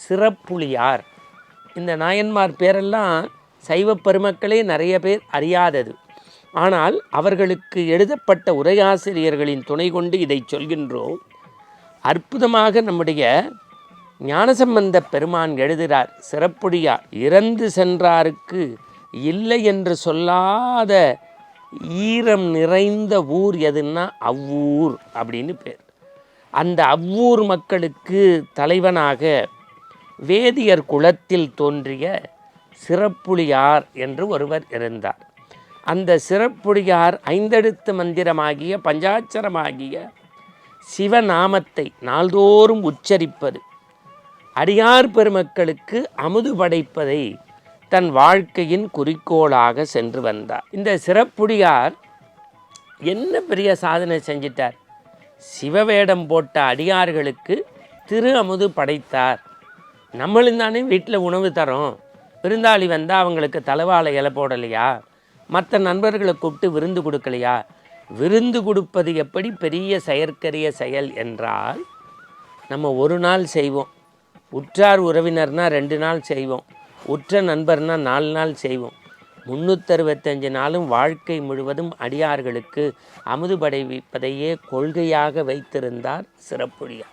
சிறப்புளியார். இந்த நாயன்மார் பேரெல்லாம் சைவ பெருமக்களே நிறைய பேர் அறியாதது. ஆனால் அவர்களுக்கு எழுதப்பட்ட உரையாசிரியர்களின் துணை கொண்டு இதை சொல்கின்றோம். அற்புதமாக நம்முடைய ஞானசம்பந்த பெருமான் எழுதுகிறார். சிறப்புளியார் இறந்து சென்றாருக்கு இல்லை என்று சொல்லாத ஈரம் நிறைந்த ஊர் எதுன்னா அவ்வூர் அப்படின்னு பேர். அந்த அவ்வூர் மக்களுக்கு தலைவனாக வேதியர் குலத்தில் தோன்றிய சிறப்புளியார் என்று ஒருவர் இருந்தார். அந்த சிறப்புளியார் ஐந்தெழுத்து மந்திரமாகிய பஞ்சாட்சரமாகிய சிவநாமத்தை நாள்தோறும் உச்சரிப்பது, அடியார் பெருமக்களுக்கு அமுது படைப்பதை தன் வாழ்க்கையின் குறிக்கோளாக சென்று வந்தார். இந்த சிறப்புளியார் என்ன பெரிய சாதனை செஞ்சிட்டார்? சிவவேடம் போட்ட அடியார்களுக்கு திரு அமுது படைத்தார். நம்மளும் தானே வீட்டில் உணவு தரோம். விருந்தாளி வந்தால் அவங்களுக்கு தலைவாழை இலை போடலையா? மற்ற நண்பர்களை கூப்பிட்டு விருந்து கொடுக்கலையா? விருந்து கொடுப்பது எப்படி பெரிய செயற்கரிய செயல் என்றால், நம்ம ஒரு நாள் செய்வோம், உற்றார் உறவினர்னால் 2 நாள் செய்வோம், உற்ற நண்பர்னால் 4 நாள் செய்வோம். 365 நாளும் வாழ்க்கை முழுவதும் அடியார்களுக்கு அமுது படைப்பதையே கொள்கையாக வைத்திருந்தார் சிறப்புளியார்.